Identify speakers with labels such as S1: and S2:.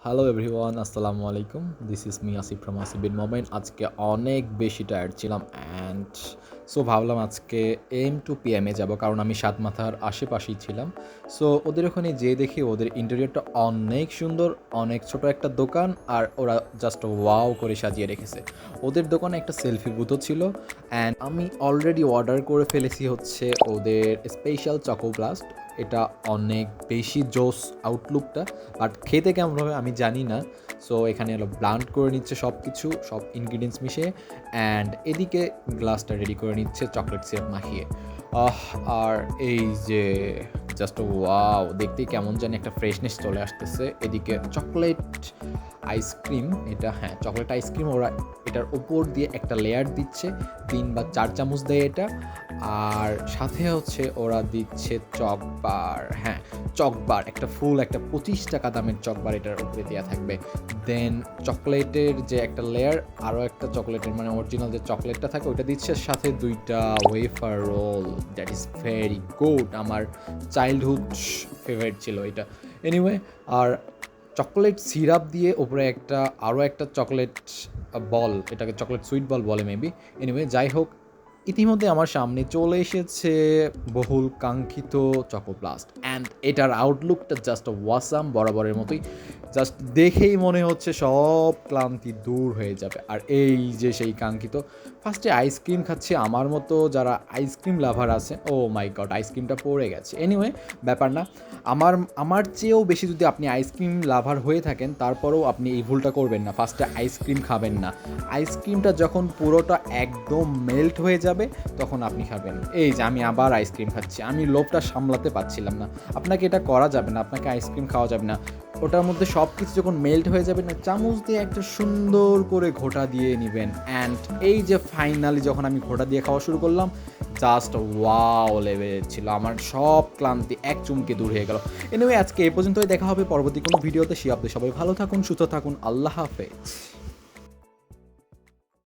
S1: Hello everyone, আসসালামু আলাইকুম। This is me Asif from Asif Bin Momen. আজকে অনেক বেশি টায়ার্ড ছিলাম অ্যান্ড সো ভাবলাম আজকে PM এ যাব, কারণ আমি সাত মাথার আশেপাশেই ছিলাম। সো ওদের ওখানে যেয়ে দেখি ওদের ইন্টেরিয়রটা অনেক সুন্দর, অনেক ছোট একটা দোকান, আর ওরা জাস্ট ওয়াও করে সাজিয়ে রেখেছে। ওদের দোকানে একটা সেলফি বুথও ছিল অ্যান্ড আমি অলরেডি অর্ডার করে ফেলেছি হচ্ছে ওদের স্পেশাল চকো ব্লাস্ট। এটা অনেক বেশি জোস আউটলুকটা, বাট খেতে কেমন হবে আমি জানি না। সো এখানে হলো ব্লান্ড করে নিচ্ছে সব কিছু, সব ইনগ্রিডিয়েন্টস মিশিয়ে, অ্যান্ড এদিকে গ্লাসটা রেডি করে নিচ্ছে চকলেট সিরাপ মাখিয়ে। আর এই যে জাস্ট ওয়াও, দেখতেই কেমন জানি একটা ফ্রেশনেস চলে আসতেছে। এদিকে চকলেট আইসক্রিম, এটা হ্যাঁ চকলেট আইসক্রিম, ওরা এটার উপর দিয়ে একটা লেয়ার দিচ্ছে, 3 বা 4 চামচ দেয় এটা। আর সাথে হচ্ছে ওরা দিচ্ছে চকবার, হ্যাঁ চকবার, একটা ফুল একটা 25 টাকা দামের চকবার এটার উপরে দেওয়া থাকবে। দেন চকলেটের যে একটা লেয়ার, আরও একটা চকলেটের মানে অরিজিনাল যে চকলেটটা থাকে ওইটা দিচ্ছে, সাথে 2টা wafer roll. That is very good, আমার চাইল্ডহুড ফেভারিট ছিল এটা। এনিওয়ে, আর চকলেট সিরাপ দিয়ে ওপরে একটা আরও একটা চকলেট বল, এটাকে চকলেট সুইট বল বলে মেবি। এনিওয়ে যাই হোক, ইতিমধ্যে আমার সামনে চলে এসেছে বহুল কাঙ্ক্ষিত চকো ব্লাস্ট অ্যান্ড এটার আউটলুকটা জাস্ট ওয়াসাম, বরাবরের মতোই। জাস্ট দেখেই মনে হচ্ছে সব ক্লান্তি দূর হয়ে যাবে। আর এই যে সেই কাঙ্ক্ষিত, ফার্স্টে আইসক্রিম খাচ্ছি, আমার মতো যারা আইসক্রিম লাভার আছে, ও মাই গড আইসক্রিমটা পড়ে গেছে। এনিওয়ে ব্যাপার না, আমার চেয়েও বেশি যদি আপনি আইসক্রিম লাভার হয়ে থাকেন, তারপরেও আপনি এই ভুলটা করবেন না, ফার্স্টে আইসক্রিম খাবেন না। আইসক্রিমটা যখন পুরোটা একদম মেল্ট হয়ে যাবে তখন আপনি খাবেন। এই যে আমি আবার আইসক্রিম খাচ্ছি, আমি লোভটা সামলাতে পারছিলাম না। আপনাকে এটা করা যাবে না, আপনাকে আইসক্রিম খাওয়া যাবে না। ওটার মধ্যে সব কিছু যখন মেল্ট হয়ে যাবে না, চামচ দিয়ে একটা সুন্দর করে ঘোঁটা দিয়ে নেবেন। অ্যান্ড এই যে ফাইনালি যখন আমি ঘোঁটা দিয়ে খাওয়া শুরু করলাম, জাস্ট ওয়াও লেভেলের ছিল, আমার সব ক্লান্তি এক চুমকে দূর হয়ে গেল। এনিওয়ে আজকে এই পর্যন্তই, দেখা হবে পরবর্তী কোনো ভিডিওতে। সে আপনি সবাই ভালো থাকুন, সুস্থ থাকুন, আল্লাহ হাফেজ।